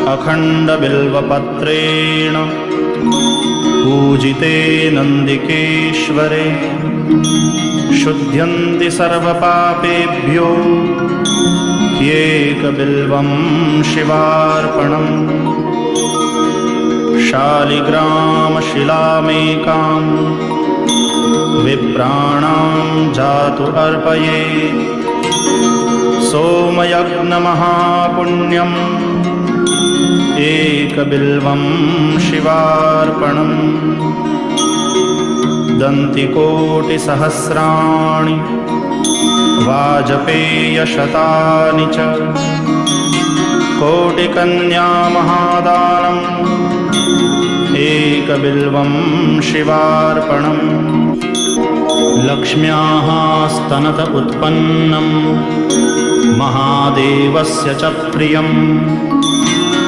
अखण्डबिल्वपत्रेण पूजिते नन्दिकेश्वरे शुध्यन्ति सर्वपापेभ्यो ह्येकबिल्वं शिवार्पणम्। शालिग्रामशिलामेकां विप्राणां जातु अर्पयेत् सोमयज्ञमहापुण्यम् एकबिल्वं शिवार्पणम्। दन्तिकोटिसहस्राणि वाजपेयशतानि च कोटिकन्यामहादानम् एकबिल्वं शिवार्पणम्। लक्ष्म्याः स्तनत उत्पन्नं महादेवस्य च प्रियम्